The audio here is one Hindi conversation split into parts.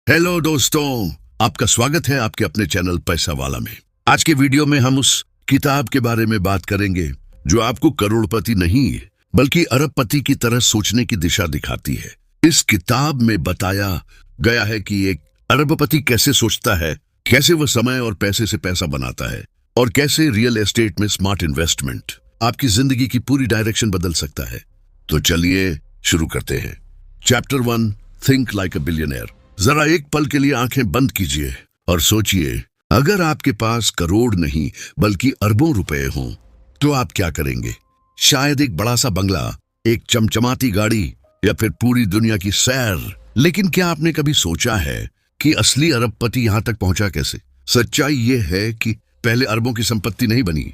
हेलो दोस्तों, आपका स्वागत है आपके अपने चैनल पैसा वाला में। आज के वीडियो में हम उस किताब के बारे में बात करेंगे जो आपको करोड़पति नहीं बल्कि अरबपति की तरह सोचने की दिशा दिखाती है। इस किताब में बताया गया है कि एक अरबपति कैसे सोचता है, कैसे वह समय और पैसे से पैसा बनाता है और कैसे रियल एस्टेट में स्मार्ट इन्वेस्टमेंट आपकी जिंदगी की पूरी डायरेक्शन बदल सकता है। तो चलिए शुरू करते हैं। चैप्टर 1, थिंक लाइक अ बिलियनियर। जरा एक पल के लिए आंखें बंद कीजिए और सोचिए, अगर आपके पास करोड़ नहीं बल्कि अरबों रुपए हों तो आप क्या करेंगे? शायद एक बड़ा सा बंगला, एक चमचमाती गाड़ी या फिर पूरी दुनिया की सैर। लेकिन क्या आपने कभी सोचा है कि असली अरबपति यहां तक पहुंचा कैसे? सच्चाई ये है कि पहले अरबों की संपत्ति नहीं बनी,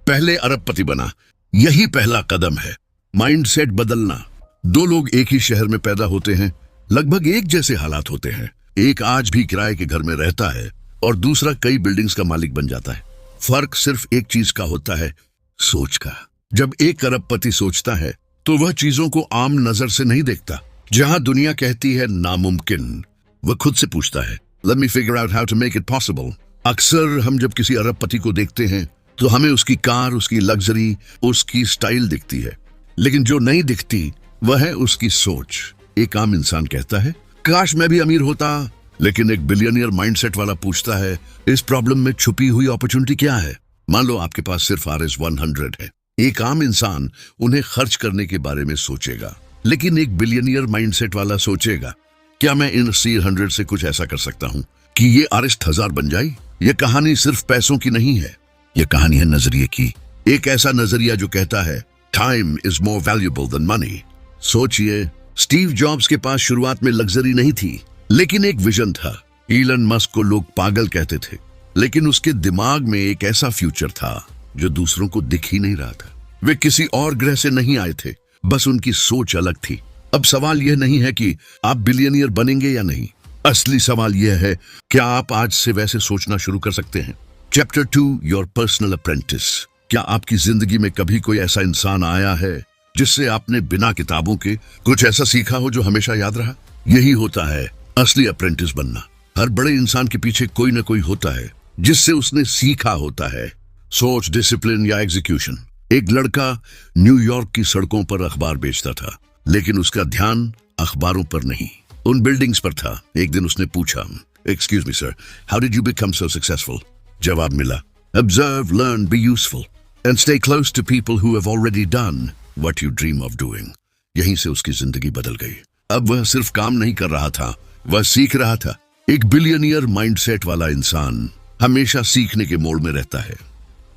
पहले अरबपति बना। यही पहला कदम है, माइंडसेट बदलना। दो लोग एक ही शहर में पैदा होते हैं, लगभग एक जैसे हालात होते हैं। एक आज भी किराए के घर में रहता है और दूसरा कई बिल्डिंग्स का मालिक बन जाता है। फर्क सिर्फ एक चीज का होता है, सोच का। जब एक अरबपति सोचता है तो वह चीजों को आम नजर से नहीं देखता। जहां दुनिया कहती है नामुमकिन, वह खुद से पूछता है, let me figure out how to make it possible. अक्सर हम जब किसी अरबपति को देखते हैं तो हमें उसकी कार, उसकी लग्जरी, उसकी स्टाइल दिखती है, लेकिन जो नहीं दिखती वह है उसकी सोच। एक आम इंसान कहता है, काश मैं भी अमीर होता, लेकिन एक बिलियनियर माइंडसेट वाला पूछता है, इस प्रॉब्लम में छुपी हुई अपॉर्चुनिटी क्या है? मान लो आपके पास सिर्फ RS-100 है। एक आम इंसान उन्हें खर्च करने के बारे में सोचेगा, लेकिन एक बिलियनियर माइंडसेट वाला सोचेगा, क्या मैं इन C100 से कुछ ऐसा कर सकता हूं कि ये RS-1000 बन जाए? यह कहानी सिर्फ पैसों की नहीं है, यह कहानी है नजरिए की। एक ऐसा नजरिया जो कहता है, time is more valuable then money. सोचिए, स्टीव जॉब्स के पास शुरुआत में लग्जरी नहीं थी, लेकिन एक विजन था। इलन मस्क को लोग पागल कहते थे, लेकिन उसके दिमाग में एक ऐसा फ्यूचर था जो दूसरों को दिख ही नहीं रहा था। वे किसी और ग्रह से नहीं आए थे, बस उनकी सोच अलग थी। अब सवाल यह नहीं है कि आप बिलियनियर बनेंगे या नहीं, असली सवाल यह है, क्या आप आज से वैसे सोचना शुरू कर सकते हैं? Chapter 2, your personal apprentice. क्या आपकी जिंदगी में कभी कोई ऐसा इंसान आया है जिससे आपने बिना किताबों के कुछ ऐसा सीखा हो जो हमेशा याद रहा? यही होता है असली अप्रेंटिस बनना। हर बड़े इंसान के पीछे कोई ना कोई होता है जिससे उसने सीखा होता है, सोच, डिसिप्लिन या एग्जीक्यूशन। एक लड़का न्यूयॉर्क की सड़कों पर अखबार बेचता था, लेकिन उसका ध्यान अखबारों पर नहीं, उन बिल्डिंग्स पर था। एक दिन उसने पूछा, excuse me sir, how did you become so successful? जवाब मिला, observe, learn, be useful and stay close to people who have already done What you dream of doing। यहीं से उसकी जिंदगी बदल गई। अब वह सिर्फ काम नहीं कर रहा था, वह सीख रहा था। एक बिलियनियर माइंडसेट वाला इंसान हमेशा सीखने के मोड में रहता है,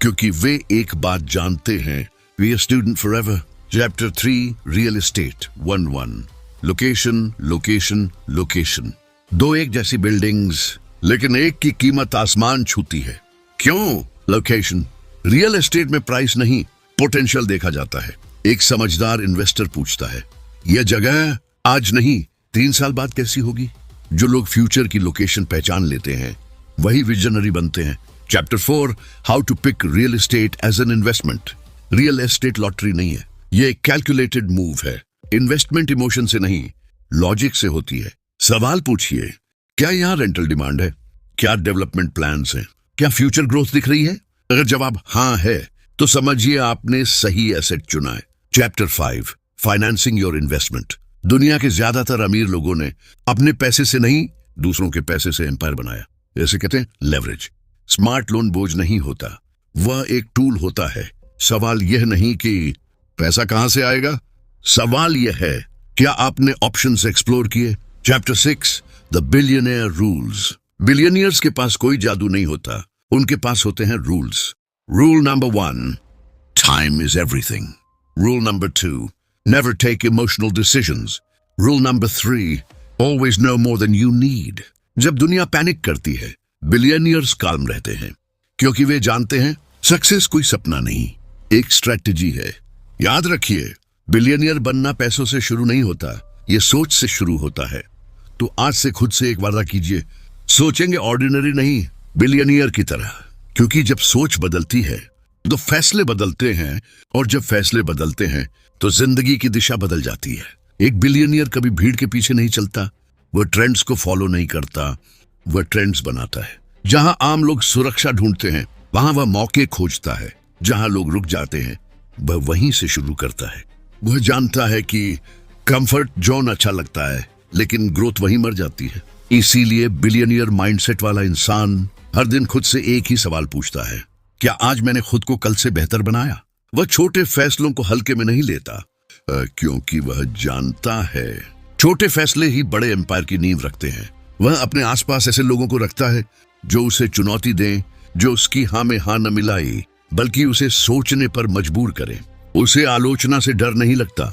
क्योंकि वे एक बात जानते हैं, we are student forever. Chapter 3, real estate 1-1। Location, location, location. दो एक जैसी बिल्डिंग्स, लेकिन एक की कीमत आसमान छूती है। क्यों? लोकेशन। रियल एस्टेट में प्राइस नहीं, पोटेंशियल देखा जाता है। एक समझदार इन्वेस्टर पूछता है, यह जगह आज नहीं 3 साल बाद कैसी होगी? जो लोग फ्यूचर की लोकेशन पहचान लेते हैं वही विजनरी बनते हैं। Chapter 4, how to pick real estate as an investment. Real estate lottery नहीं है, यह एक कैलकुलेटेड मूव है। इन्वेस्टमेंट इमोशन से नहीं, लॉजिक से होती है। सवाल पूछिए, क्या यहाँ रेंटल डिमांड है? क्या डेवलपमेंट प्लान्स हैं? क्या फ्यूचर ग्रोथ दिख रही है? अगर जवाब हाँ है तो समझिए आपने सही एसेट चुना है। Chapter 5, financing your investment. दुनिया के ज्यादातर अमीर लोगों ने अपने पैसे से नहीं, दूसरों के पैसे से एम्पायर बनाया। जैसे कहते हैं लेवरेज। स्मार्ट लोन बोझ नहीं होता, वह एक टूल होता है। सवाल यह नहीं कि पैसा कहां से आएगा, सवाल यह है, क्या आपने ऑप्शंस एक्सप्लोर किए? Chapter 6, the billionaire rules. Billionaires के पास कोई जादू नहीं होता, उनके पास होते हैं rules. Rule number 1, time is everything. Rule number 2, never take emotional decisions. Rule number 3, always know more than you need. जब दुनिया पैनिक करती है, बिलियनियर्स काम रहते हैं, क्योंकि वे जानते हैं सक्सेस कोई सपना नहीं, एक स्ट्रेटजी है। याद रखिए, बिलियनियर बनना पैसों से शुरू नहीं होता, यह सोच से शुरू होता है। तो आज से खुद से एक वादा कीजिए, सोचेंगे ऑर्डिनरी नहीं, बिलियनियर की तरह। क्योंकि जब सोच बदलती है तो फैसले बदलते हैं, और जब फैसले बदलते हैं तो जिंदगी की दिशा बदल जाती है। एक बिलियनियर कभी भीड़ के पीछे नहीं चलता, वह ट्रेंड्स को फॉलो नहीं करता, वह ट्रेंड्स बनाता है। जहां आम लोग सुरक्षा ढूंढते हैं वहां वह मौके खोजता है। जहां लोग रुक जाते हैं वह वहीं से शुरू करता है। वह जानता है कि कंफर्ट जोन अच्छा लगता है लेकिन ग्रोथ वहीं मर जाती है। इसीलिए बिलियनियर माइंडसेट वाला इंसान हर दिन खुद से एक ही सवाल पूछता है, क्या आज मैंने खुद को कल से बेहतर बनाया? वह छोटे फैसलों को हल्के में नहीं लेता, क्योंकि वह जानता है छोटे फैसले ही बड़े एम्पायर की नींव रखते हैं। वह अपने आसपास ऐसे लोगों को रखता है जो उसे चुनौती दें, जो उसकी हाँ में हाँ न मिलाई बल्कि उसे सोचने पर मजबूर करें। उसे आलोचना से डर नहीं लगता,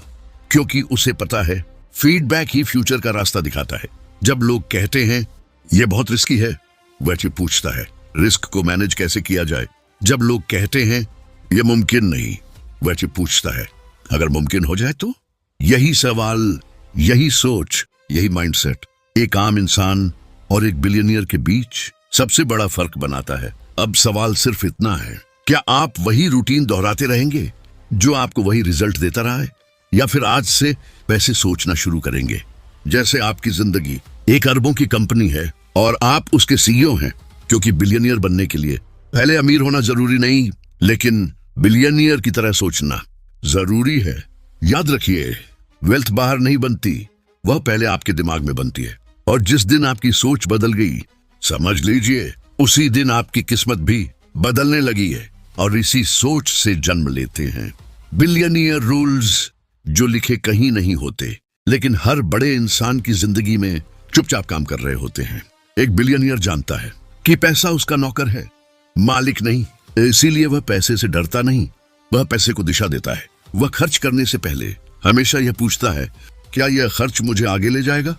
क्योंकि उसे पता है फीडबैक ही फ्यूचर का रास्ता दिखाता है। जब लोग कहते हैं यह बहुत रिस्की है, वह पूछता है रिस्क को मैनेज कैसे किया जाए। जब लोग कहते हैं यह मुमकिन नहीं, वह पूछता है अगर मुमकिन हो जाए तो। यही सवाल, यही सोच, यही माइंडसेट एक आम इंसान और एक बिलियनियर के बीच सबसे बड़ा फर्क बनाता है। अब सवाल सिर्फ इतना है, क्या आप वही रूटीन दोहराते रहेंगे जो आपको वही रिजल्ट देता रहा है, या फिर आज से वैसे सोचना शुरू करेंगे जैसे आपकी जिंदगी एक अरबों की कंपनी है और आप उसके सीईओ हैं? क्योंकि बिलियनियर बनने के लिए पहले अमीर होना जरूरी नहीं, लेकिन बिलियनियर की तरह सोचना जरूरी है। याद रखिए, वेल्थ बाहर नहीं बनती, वह पहले आपके दिमाग में बनती है। और जिस दिन आपकी सोच बदल गई, समझ लीजिए उसी दिन आपकी किस्मत भी बदलने लगी है। और इसी सोच से जन्म लेते हैं बिलियनियर रूल्स, जो लिखे कहीं नहीं होते लेकिन हर बड़े इंसान की जिंदगी में चुपचाप काम कर रहे होते हैं। एक बिलियनियर जानता है कि पैसा उसका नौकर है, मालिक नहीं। इसीलिए वह पैसे से डरता नहीं, वह पैसे को दिशा देता है। वह खर्च करने से पहले हमेशा यह पूछता है, क्या यह खर्च मुझे आगे ले जाएगा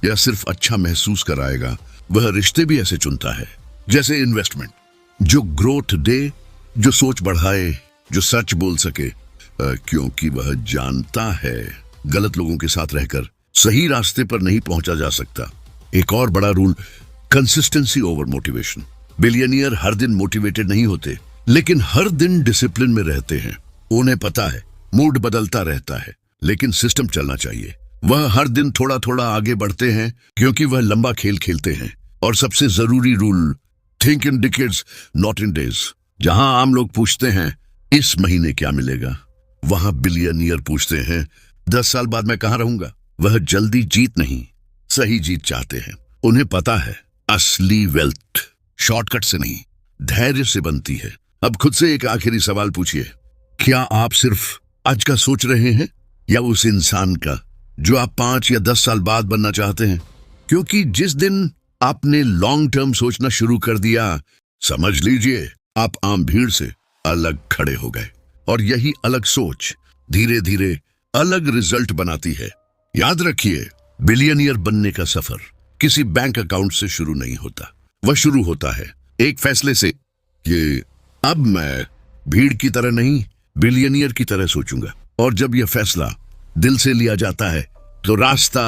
या सिर्फ अच्छा महसूस कराएगा? वह रिश्ते भी ऐसे चुनता है जैसे इन्वेस्टमेंट, जो ग्रोथ दे, जो सोच बढ़ाए, जो सच बोल सके, क्योंकि वह जानता है गलत लोगों के साथ रहकर सही रास्ते पर नहीं पहुंचा जा सकता। एक और बड़ा rule, consistency over motivation. Billionaire हर दिन मोटिवेटेड नहीं होते, लेकिन हर दिन डिसिप्लिन में रहते हैं। उन्हें पता है मूड बदलता रहता है, लेकिन सिस्टम चलना चाहिए। वह हर दिन थोड़ा थोड़ा आगे बढ़ते हैं क्योंकि वह लंबा खेल खेलते हैं। और सबसे जरूरी rule, think in decades not in days. जहां आम लोग पूछते हैं इस महीने क्या मिलेगा, वहां बिलियनियर पूछते हैं 10 साल बाद मैं कहां रहूंगा। वह जल्दी जीत नहीं, सही जीत चाहते हैं। उन्हें पता है असली वेल्थ शॉर्टकट से नहीं, धैर्य से बनती है। अब खुद से एक आखिरी सवाल पूछिए, क्या आप सिर्फ आज का सोच रहे हैं या उस इंसान का जो आप 5 या 10 साल बाद बनना चाहते हैं? क्योंकि जिस दिन आपने लॉन्ग टर्म सोचना शुरू कर दिया, समझ लीजिए आप आम भीड़ से अलग खड़े हो गए। और यही अलग सोच धीरे धीरे अलग रिजल्ट बनाती है। याद रखिए, बिलियनियर बनने का सफर किसी बैंक अकाउंट से शुरू नहीं होता। वह शुरू होता है एक फैसले से कि अब मैं भीड़ की तरह नहीं, बिलियनियर की तरह सोचूंगा। और जब यह फैसला दिल से लिया जाता है तो रास्ता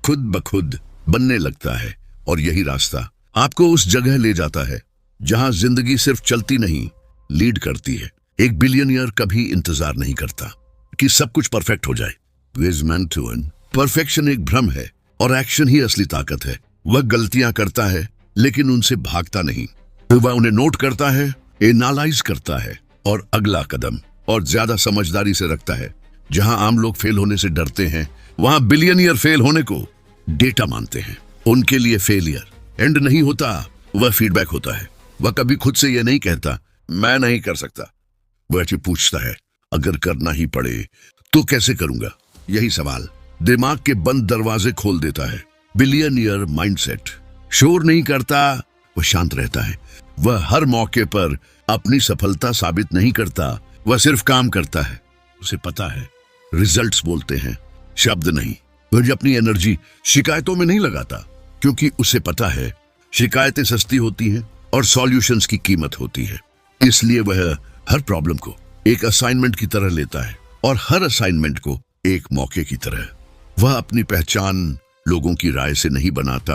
खुद ब खुद बनने लगता है। और यही रास्ता आपको उस जगह ले जाता है जहां जिंदगी सिर्फ चलती नहीं, लीड करती है। एक बिलियनियर कभी इंतजार नहीं करता कि सब कुछ परफेक्ट हो जाए। परफेक्शन एक भ्रम है और एक्शन ही असली ताकत है। वह गलतियां करता है लेकिन उनसे भागता नहीं। वह उन्हें नोट करता है, एनालाइज करता है और अगला कदम और ज्यादा समझदारी से रखता है। जहां आम लोग फेल होने से डरते हैं, वहां बिलियनियर फेल होने को डेटा मानते हैं। उनके लिए फेलियर एंड नहीं होता, वह फीडबैक होता है। वह कभी खुद से यह नहीं कहता मैं नहीं कर सकता, वह पूछता है अगर करना ही पड़े तो कैसे करूंगा। यही सवाल दिमाग के बंद दरवाजे खोल देता है। बिलियनियर माइंडसेट शोर नहीं करता, वह शांत रहता है। वह हर मौके पर अपनी सफलता साबित नहीं करता, वह सिर्फ काम करता है। उसे पता है रिजल्ट्स बोलते हैं, शब्द नहीं। वह अपनी एनर्जी शिकायतों में नहीं लगाता, क्योंकि उसे पता है शिकायतें सस्ती होती हैं और सॉल्यूशंस की कीमत होती है। इसलिए वह हर प्रॉब्लम को एक असाइनमेंट की तरह लेता है और हर असाइनमेंट को एक मौके की तरह। वह अपनी पहचान लोगों की राय से नहीं बनाता,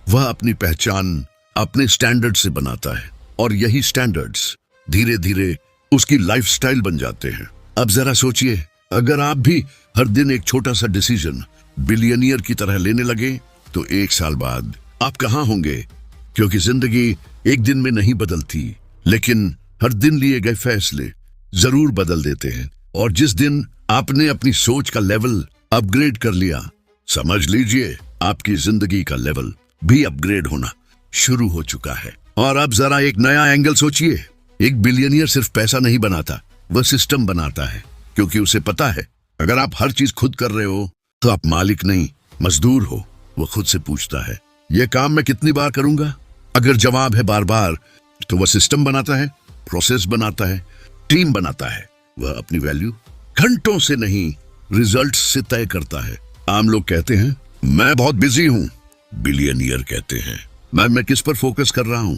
वह अपनी पहचान अपने स्टैंडर्ड से बनाता है। और यही स्टैंडर्ड्स धीरे धीरे उसकी लाइफस्टाइल बन जाते हैं। अब जरा सोचिए, अगर आप भी हर दिन एक छोटा सा डिसीजन बिलियनियर की तरह लेने लगे तो 1 साल बाद आप कहाँ होंगे? क्योंकि जिंदगी एक दिन में नहीं बदलती, लेकिन हर दिन लिए गए फैसले जरूर बदल देते हैं। और जिस दिन आपने अपनी सोच का लेवल अपग्रेड कर लिया, समझ लीजिए आपकी जिंदगी का लेवल भी अपग्रेड होना शुरू हो चुका है। और अब जरा एक नया एंगल सोचिए। एक बिलियनियर सिर्फ पैसा नहीं बनाता, वह सिस्टम बनाता है। क्योंकि उसे पता है अगर आप हर चीज खुद कर रहे हो तो आप मालिक नहीं मजदूर हो। वह खुद से पूछता है, यह काम मैं कितनी बार करूंगा? अगर जवाब है बार बार, तो वह सिस्टम बनाता है, प्रोसेस बनाता है, टीम बनाता है। वह अपनी वैल्यू घंटों से नहीं, रिजल्ट से तय करता है। आम लोग कहते हैं मैं बहुत बिजी हूं, बिलियनियर कहते हैं मैं किस पर फोकस कर रहा हूं?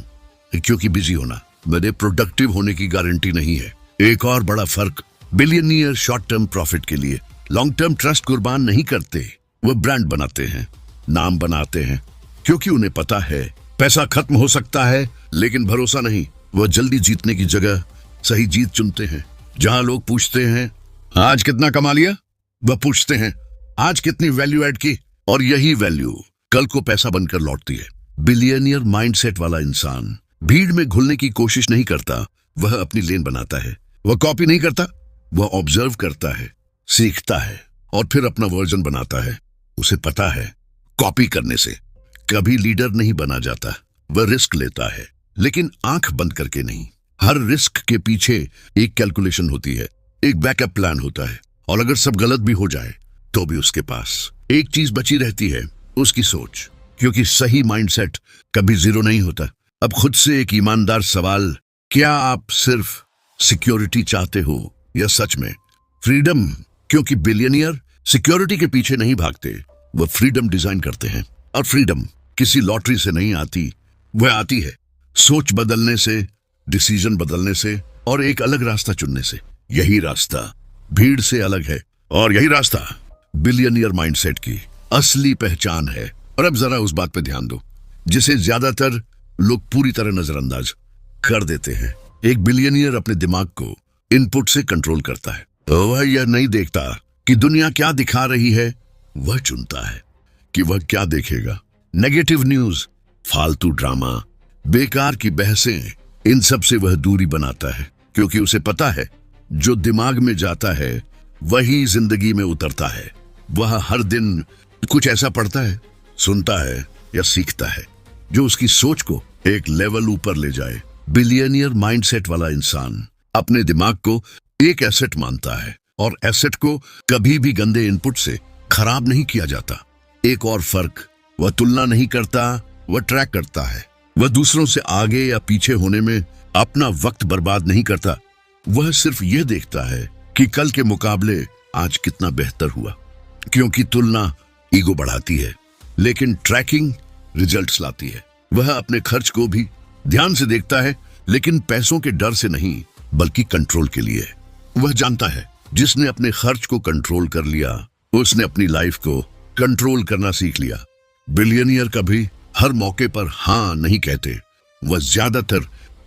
क्योंकि बिजी होना मेरे प्रोडक्टिव होने की गारंटी नहीं है। एक और बड़ा फर्क, बिलियनियर शॉर्ट टर्म प्रॉफिट के लिए लॉन्ग टर्म ट्रस्ट कुर्बान नहीं करते। वह ब्रांड बनाते हैं, नाम बनाते हैं, क्योंकि उन्हें पता है पैसा खत्म हो सकता है लेकिन भरोसा नहीं। वह जल्दी जीतने की जगह सही जीत चुनते हैं। जहां लोग पूछते हैं आज कितना कमा लिया, वह पूछते हैं आज कितनी वैल्यू ऐड की। और यही वैल्यू कल को पैसा बनकर लौटती है। बिलियनियर माइंडसेट वाला इंसान भीड़ में घुलने की कोशिश नहीं करता, वह अपनी लेन बनाता है। वह कॉपी नहीं करता, वह ऑब्जर्व करता है, सीखता है और फिर अपना वर्जन बनाता है। उसे पता है कॉपी करने से कभी लीडर नहीं बना जाता। वह रिस्क लेता है, लेकिन आंख बंद करके नहीं। हर रिस्क के पीछे एक कैलकुलेशन होती है, एक बैकअप प्लान होता है। और अगर सब गलत भी हो जाए तो भी उसके पास एक चीज बची रहती है, उसकी सोच। क्योंकि सही माइंडसेट कभी जीरो नहीं होता। अब खुद से एक ईमानदार सवाल, क्या आप सिर्फ सिक्योरिटी चाहते हो या सच में फ्रीडम? क्योंकि बिलियनियर सिक्योरिटी के पीछे नहीं भागते, वह फ्रीडम डिजाइन करते हैं। और फ्रीडम किसी लॉटरी से नहीं आती, वह आती है सोच बदलने से, डिसीजन बदलने से और एक अलग रास्ता चुनने से। यही रास्ता भीड़ से अलग है और यही रास्ता बिलियनियर माइंडसेट की असली पहचान है। और अब जरा उस बात पे ध्यान दो जिसे ज्यादातर लोग पूरी तरह नजरअंदाज कर देते हैं। एक बिलियनियर अपने दिमाग को इनपुट से कंट्रोल करता है। तो वह यह नहीं देखता कि दुनिया क्या दिखा रही है, वह चुनता है कि वह क्या देखेगा। नेगेटिव न्यूज, फालतू ड्रामा, बेकार की बहसें, इन सब से वह दूरी बनाता है। क्योंकि उसे पता है जो दिमाग में जाता है वही जिंदगी में उतरता है। वह हर दिन कुछ ऐसा पढ़ता है, सुनता है या सीखता है जो उसकी सोच को एक लेवल ऊपर ले जाए। बिलियनियर माइंडसेट वाला इंसान अपने दिमाग को एक एसेट मानता है और एसेट को कभी भी गंदे इनपुट से खराब नहीं किया जाता। एक और फर्क, वह तुलना नहीं करता, वह ट्रैक करता है। वह दूसरों से आगे या पीछे होने में अपना वक्त बर्बाद नहीं करता। वह सिर्फ यह देखता है कि कल के मुकाबले आज कितना बेहतर हुआ। क्योंकि तुलना ईगो बढ़ाती है, लेकिन ट्रैकिंग रिजल्ट्स लाती है। वह अपने खर्च को भी ध्यान से देखता है, लेकिन पैसों के डर से नहीं, बल्कि कंट्रोल के लिए। वह जानता है जिसने अपने खर्च को कंट्रोल कर लिया, उसने अपनी लाइफ को कंट्रोल करना सीख लिया। बिलियनियर कभी हर मौके पर हाँ नहीं कहते, वह ज्यादातर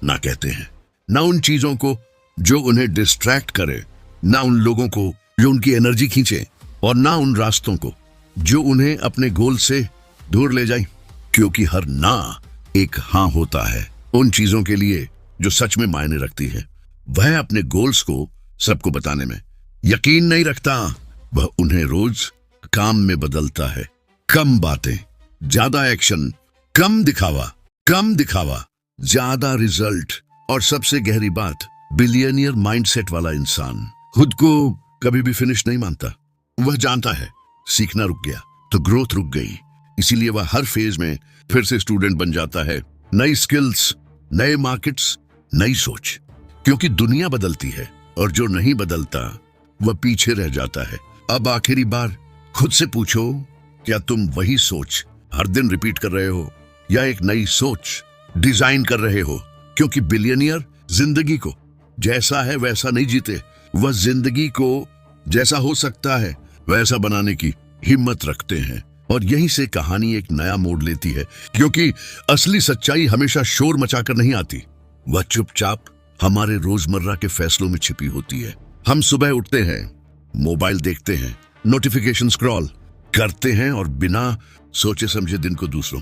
ना कहते हैं। ना उन चीजों को जो उन्हें डिस्ट्रैक्ट करे, ना उन लोगों को जो उनकी एनर्जी खींचे, और ना उन रास्तों को जो उन्हें अपने गोल से दूर ले जाए। क्योंकि हर ना एक हाँ होता है उन चीजों के लिए जो सच में मायने रखती है। वह अपने गोल्स को सबको बताने में यकीन नहीं रखता, वह उन्हें रोज काम में बदलता है। कम बातें, ज्यादा एक्शन, कम दिखावा, ज्यादा रिजल्ट। और सबसे गहरी बात, बिलियनियर माइंडसेट वाला इंसान खुद को कभी भी फिनिश नहीं मानता। वह जानता है सीखना रुक गया तो ग्रोथ रुक गई। इसीलिए वह हर फेज में फिर से स्टूडेंट बन जाता है। नई स्किल्स, नए मार्केट्स, नई सोच। क्योंकि दुनिया बदलती है और जो नहीं बदलता वह पीछे रह जाता है। अब आखिरी बार खुद से पूछो, क्या तुम वही सोच हर दिन रिपीट कर रहे हो या एक नई सोच डिजाइन कर रहे हो? क्योंकि बिलियनियर जिंदगी को जैसा है वैसा नहीं जीते, वह जिंदगी को जैसा हो सकता है वैसा बनाने की हिम्मत रखते हैं। और यहीं से कहानी एक नया मोड़ लेती है। क्योंकि असली सच्चाई हमेशा शोर मचाकर नहीं आती, वह चुपचाप हमारे रोजमर्रा के फैसलों में छिपी होती है। हम सुबह उठते हैं, मोबाइल देखते हैं, नोटिफिकेशन स्क्रॉल करते हैं और बिना सोचे समझे दिन को दूसरों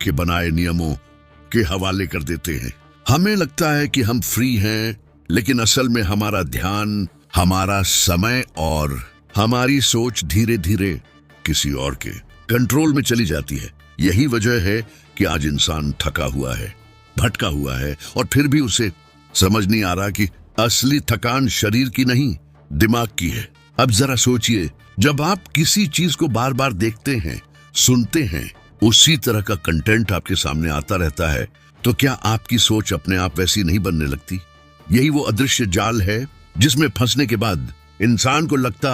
के बनाए नियमों के हवाले कर देते हैं। हमें लगता है कि हम फ्री हैं, लेकिन असल में हमारा ध्यान, हमारा समय और हमारी सोच धीरे धीरे किसी और के कंट्रोल में चली जाती है। यही वजह है कि आज इंसान थका हुआ है, भटका हुआ है, और फिर भी उसे समझ नहीं आ रहा कि असली थकान शरीर की नहीं, दिमाग की है। अब जरा सोचिए, जब आप किसी चीज को बार बार देखते हैं, सुनते हैं, उसी तरह का कंटेंट आपके सामने आता रहता है, तो क्या आपकी सोच अपने आप वैसी नहीं बनने लगती? यही वो अदृश्य जाल है जिसमें फंसने के बाद इंसान को लगता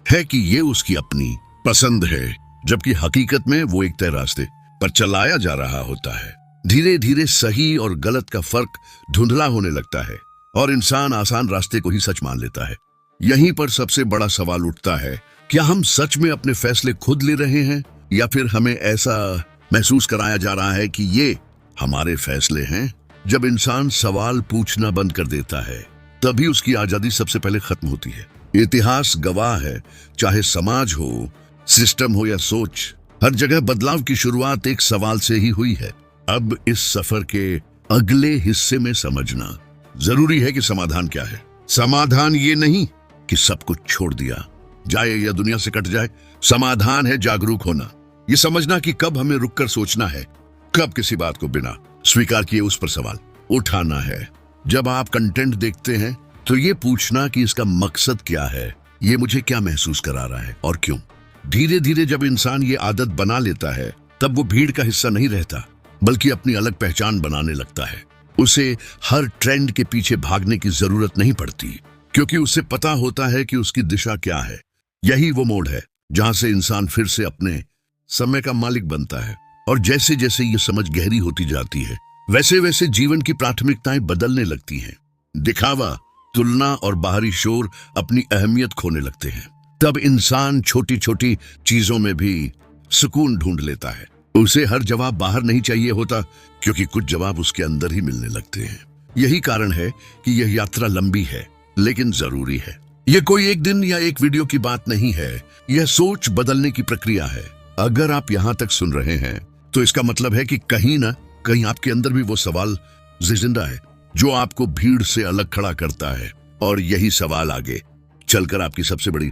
है कि ये उसकी अपनी पसंद है, जबकि हकीकत में वो एक तय रास्ते पर चलाया जा रहा होता है। धीरे धीरे सही और गलत का फर्क धुंधला होने लगता है और इंसान आसान रास्ते को ही सच मान लेता है। यहीं पर सबसे बड़ा सवाल उठता है, क्या हम सच में अपने फैसले खुद ले रहे हैं, या फिर हमें ऐसा महसूस कराया जा रहा है कि ये हमारे फैसले हैं? जब इंसान सवाल पूछना बंद कर देता है, तभी उसकी आजादी सबसे पहले खत्म होती है। इतिहास गवाह है, चाहे समाज हो, सिस्टम हो या सोच, हर जगह बदलाव की शुरुआत एक सवाल से ही हुई है। अब इस सफर के अगले हिस्से में समझना जरूरी है कि समाधान क्या है। समाधान ये नहीं कि सब कुछ छोड़ दिया जाए या दुनिया से कट जाए। समाधान है जागरूक होना, ये समझना कि कब हमें रुककर सोचना है, कब किसी बात को बिना स्वीकार किए उस पर सवाल उठाना है। जब आप कंटेंट देखते हैं तो ये पूछना कि इसका मकसद क्या है, ये मुझे क्या महसूस करा रहा है और क्यों। धीरे धीरे जब इंसान ये आदत बना लेता है, तब वो भीड़ का हिस्सा नहीं रहता, बल्कि अपनी अलग पहचान बनाने लगता है। उसे हर ट्रेंड के पीछे भागने की जरूरत नहीं पड़ती, क्योंकि उसे पता होता है कि उसकी दिशा क्या है। यही वो मोड़ है जहां से इंसान फिर से अपने समय का मालिक बनता है। और जैसे जैसे ये समझ गहरी होती जाती है, वैसे वैसे जीवन की प्राथमिकताएं बदलने लगती हैं। दिखावा, तुलना और बाहरी शोर अपनी अहमियत खोने लगते हैं। तब इंसान छोटी छोटी चीजों में भी सुकून ढूंढ लेता है। उसे हर जवाब बाहर नहीं चाहिए होता, क्योंकि कुछ जवाब उसके अंदर ही मिलने लगते हैं। यही कारण है कि यह यात्रा लंबी है, लेकिन जरूरी है। यह कोई एक दिन या एक वीडियो की बात नहीं है, यह सोच बदलने की प्रक्रिया है। अगर आप यहां तक सुन रहे हैं, तो इसका मतलब है कि कहीं ना कहीं आपके अंदर भी वो सवाल जिंदा है जो आपको भीड़ से अलग खड़ा करता है। और यही सवाल आगे चलकर आपकी सबसे बड़ी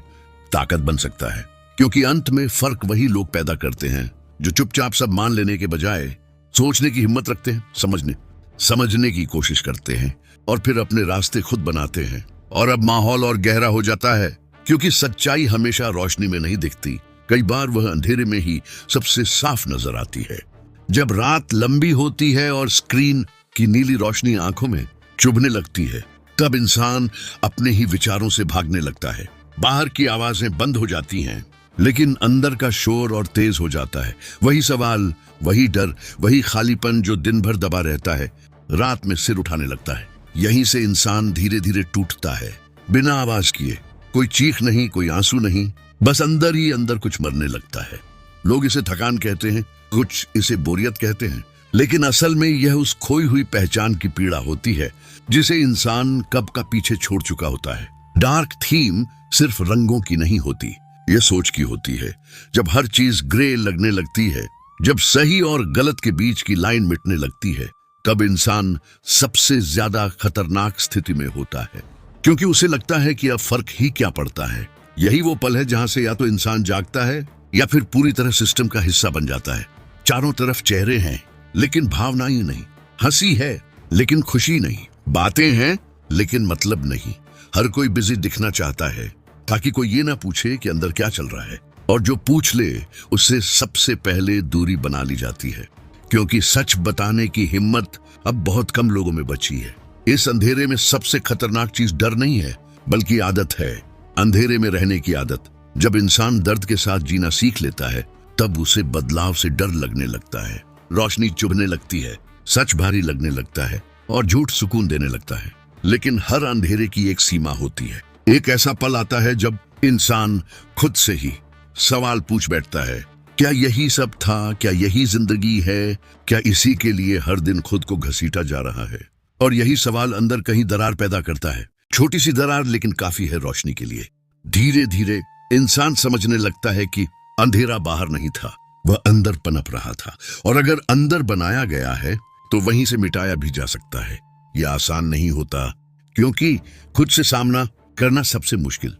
ताकत बन सकता है, क्योंकि अंत में फर्क वही लोग पैदा करते हैं जो चुपचाप सब मान लेने के बजाय सोचने की हिम्मत रखते हैं, समझने की कोशिश करते हैं और फिर अपने रास्ते खुद बनाते हैं। और अब माहौल और गहरा हो जाता है, क्योंकि सच्चाई हमेशा रोशनी में नहीं दिखती, कई बार वह अंधेरे में ही सबसे साफ नजर आती है। जब रात लंबी होती है और स्क्रीन की नीली रोशनी आंखों में चुभने लगती है, तब इंसान अपने ही विचारों से भागने लगता है। बाहर की आवाजें बंद हो जाती हैं, लेकिन अंदर का शोर और तेज हो जाता है। वही सवाल, वही डर, वही खालीपन जो दिन भर दबा रहता है, रात में सिर उठाने लगता है। यहीं से इंसान धीरे धीरे टूटता है, बिना आवाज किए। कोई चीख नहीं, कोई आंसू नहीं, बस अंदर ही अंदर कुछ मरने लगता है। लोग इसे थकान कहते हैं, कुछ इसे बोरियत कहते हैं, लेकिन असल में यह उस खोई हुई पहचान की पीड़ा होती है जिसे इंसान कब का पीछे छोड़ चुका होता है। डार्क थीम सिर्फ रंगों की नहीं होती, यह सोच की होती है। जब हर चीज ग्रे लगने लगती है, जब सही और गलत के बीच की लाइन मिटने लगती है, तब इंसान सबसे ज्यादा खतरनाक स्थिति में होता है, क्योंकि उसे लगता है कि अब फर्क ही क्या पड़ता है। यही वो पल है जहां से या तो इंसान जागता है या फिर पूरी तरह सिस्टम का हिस्सा बन जाता है। चारों तरफ चेहरे हैं, लेकिन भावनाएं नहीं। हंसी है, लेकिन खुशी नहीं। बातें हैं, लेकिन मतलब नहीं। हर कोई बिजी दिखना चाहता है, ताकि कोई ये ना पूछे कि अंदर क्या चल रहा है। और जो पूछ ले, उससे सबसे पहले दूरी बना ली जाती है, क्योंकि सच बताने की हिम्मत अब बहुत कम लोगों में बची है। इस अंधेरे में सबसे खतरनाक चीज डर नहीं है, बल्कि आदत है। अंधेरे में रहने की आदत। जब इंसान दर्द के साथ जीना सीख लेता है, तब उसे बदलाव से डर लगने लगता है। रोशनी चुभने लगती है, सच भारी लगने लगता है और झूठ सुकून देने लगता है। लेकिन हर अंधेरे की एक सीमा होती है। एक ऐसा पल आता है जब इंसान खुद से ही सवाल पूछ बैठता है, क्या यही सब था? क्या यही जिंदगी है? क्या इसी के लिए हर दिन खुद को घसीटा जा रहा है? और यही सवाल अंदर कहीं दरार पैदा करता है। छोटी सी दरार, लेकिन काफी है रोशनी के लिए। धीरे धीरे इंसान समझने लगता है कि अंधेरा बाहर नहीं था, वह अंदर पनप रहा था, और अगर अंदर बनाया गया है तो वहीं से मिटाया भी जा सकता है। यह आसान नहीं होता, क्योंकि खुद से सामना करना सबसे मुश्किल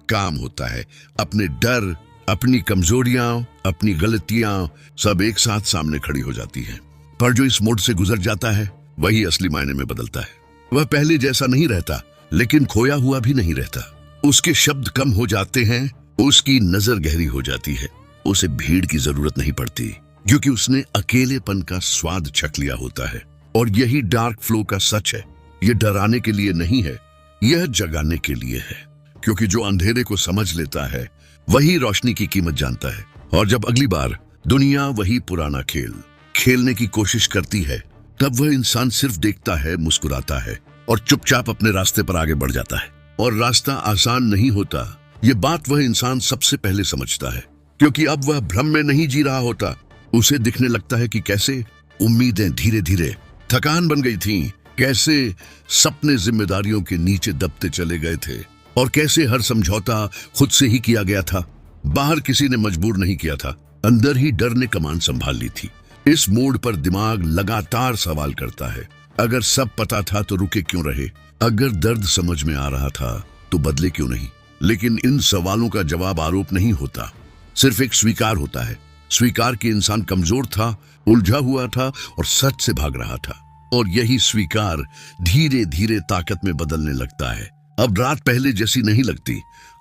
काम होता है। अपने डर, अपनी कमजोरियां, अपनी गलतियां सब एक साथ सामने खड़ी हो जाती हैं। पर जो इस मोड़ से गुजर जाता है वही असली मायने में बदलता है। वह पहले जैसा नहीं रहता, लेकिन खोया हुआ भी नहीं रहता। उसके शब्द कम हो जाते हैं, उसकी नजर गहरी हो जाती है। उसे भीड़ की जरूरत नहीं पड़ती, क्योंकि उसने अकेलेपन का स्वाद छक लिया होता है। और यही डार्क फ्लो का सच है। यह डराने के लिए नहीं है, यह जगाने के लिए है। क्योंकि जो अंधेरे को समझ लेता है वही रोशनी की कीमत जानता है। और जब अगली बार दुनिया वही पुराना खेल खेलने की कोशिश करती है, तब वह इंसान सिर्फ देखता है, मुस्कुराता है और चुपचाप अपने रास्ते पर आगे बढ़ जाता है। और रास्ता आसान नहीं होता, ये बात वह इंसान सबसे पहले समझता है, क्योंकि अब वह भ्रम में नहीं जी रहा होता। उसे दिखने लगता है कि कैसे उम्मीदें धीरे धीरे थकान बन गई थीं, कैसे सपने जिम्मेदारियों के नीचे दबते चले गए थे, और कैसे हर समझौता खुद से ही किया गया था। बाहर किसी ने मजबूर नहीं किया था, अंदर ही डर ने कमान संभाल ली थी। इस मोड़ पर दिमाग लगातार सवाल करता है, अगर सब पता था तो रुके क्यों रहे? अगर दर्द समझ में आ रहा था तो बदले क्यों नहीं? लेकिन इन सवालों का जवाब आरोप नहीं होता, सिर्फ एक स्वीकार होता है। स्वीकार कि इंसान कमजोर था, उलझा हुआ था और सच से भाग रहा था। और यही स्वीकार धीरे धीरे ताकत में बदलने लगता है। अब रात पहले जैसी नहीं लगती,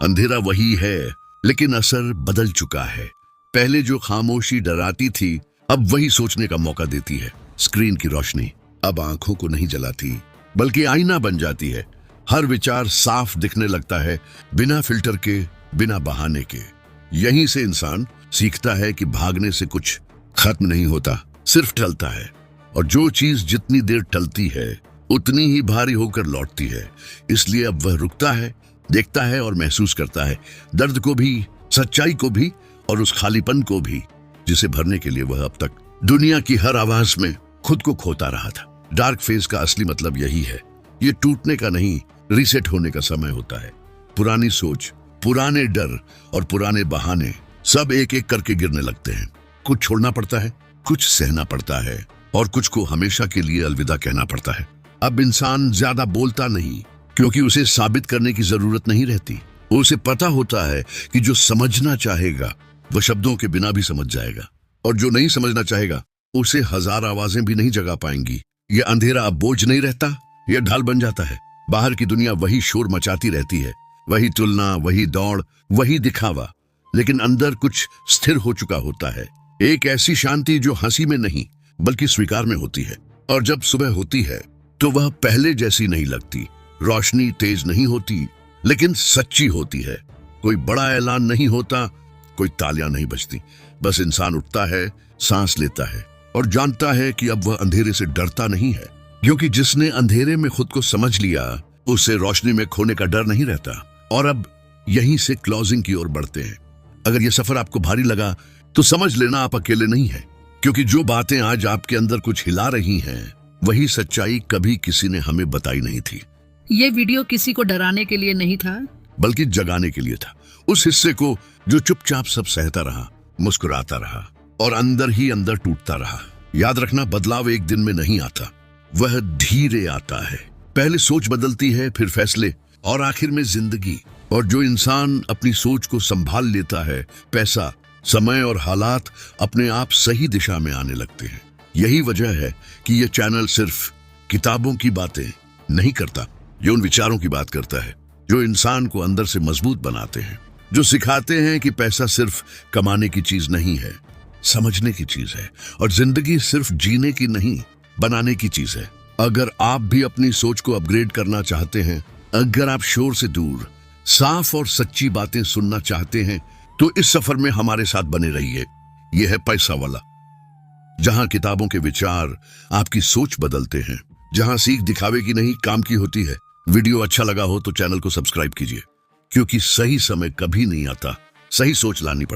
अंधेरा वही है, लेकिन असर बदल चुका है। पहले जो खामोशी डराती थी, अब वही सोचने का मौका देती है। स्क्रीन की रोशनी अब आंखों को नहीं जलाती, बल्कि आईना बन जाती है। हर विचार साफ दिखने लगता है, बिना फिल्टर के, बिना बहाने के। यहीं से इंसान सीखता है कि भागने से कुछ खत्म नहीं होता, सिर्फ टलता है। और जो चीज जितनी देर टलती है उतनी ही भारी होकर लौटती है। इसलिए अब वह रुकता है, देखता है और महसूस करता है, दर्द को भी, सच्चाई को भी, और उस खालीपन को भी जिसे भरने के लिए वह अब तक दुनिया की हर आवाज में खुद को खोता रहा था। डार्क फेज का असली मतलब यही है। ये टूटने का नहीं, रीसेट होने का समय होता है। पुरानी सोच, पुराने डर और पुराने बहाने सब एक एक करके गिरने लगते हैं। कुछ छोड़ना पड़ता है, कुछ सहना पड़ता है, और कुछ को हमेशा के लिए अलविदा कहना पड़ता है। अब इंसान ज्यादा बोलता नहीं, क्योंकि उसे साबित करने की जरूरत नहीं रहती। उसे पता होता है कि जो समझना चाहेगा वह शब्दों के बिना भी समझ जाएगा, और जो नहीं समझना चाहेगा उसे हजार आवाजें भी नहीं जगा पाएंगी। यह अंधेरा अब बोझ नहीं रहता, यह ढाल बन जाता है। बाहर की दुनिया वही शोर मचाती रहती है, वही तुलना, वही दौड़, वही दिखावा, लेकिन अंदर कुछ स्थिर हो चुका होता है। एक ऐसी शांति जो हंसी में नहीं बल्कि स्वीकार में होती है। और जब सुबह होती है तो वह पहले जैसी नहीं लगती। रोशनी तेज नहीं होती, लेकिन सच्ची होती है। कोई बड़ा ऐलान नहीं होता, कोई तालियां नहीं बजती। बस इंसान उठता है, सांस लेता है और जानता है कि अब वह अंधेरे से डरता नहीं है, क्योंकि जिसने अंधेरे में खुद को समझ लिया उसे रोशनी में खोने का डर नहीं रहता। और अब यहीं से क्लोजिंग की ओर बढ़ते हैं। अगर यह सफर आपको भारी लगा तो समझ लेना आप अकेले नहीं हैं, क्योंकि जो बातें आज आपके अंदर कुछ हिला रही हैं वही सच्चाई कभी किसी ने हमें बताई नहीं थी। ये वीडियो किसी को डराने के लिए नहीं था, बल्कि जगाने के लिए था। उस हिस्से को जो चुपचाप सब सहता रहा, मुस्कुराता रहा और अंदर ही अंदर टूटता रहा। याद रखना, बदलाव एक दिन में नहीं आता, वह धीरे आता है। पहले सोच बदलती है, फिर फैसले और आखिर में जिंदगी। और जो इंसान अपनी सोच को संभाल लेता है, पैसा, समय और हालात अपने आप सही दिशा में आने लगते हैं। यही वजह है कि यह चैनल सिर्फ किताबों की बातें नहीं करता, ये उन विचारों की बात करता है जो इंसान को अंदर से मजबूत बनाते हैं, जो सिखाते हैं कि पैसा सिर्फ कमाने की चीज नहीं है, समझने की चीज है, और जिंदगी सिर्फ जीने की नहीं, बनाने की चीज है। अगर आप भी अपनी सोच को अपग्रेड करना चाहते हैं, अगर आप शोर से दूर साफ और सच्ची बातें सुनना चाहते हैं, तो इस सफर में हमारे साथ बने रहिए। यह है पैसा वाला, जहां किताबों के विचार आपकी सोच बदलते हैं, जहां सीख दिखावे की नहीं काम की होती है। वीडियो अच्छा लगा हो तो चैनल को सब्सक्राइब कीजिए, क्योंकि सही समय कभी नहीं आता, सही सोच लानी पड़ती है।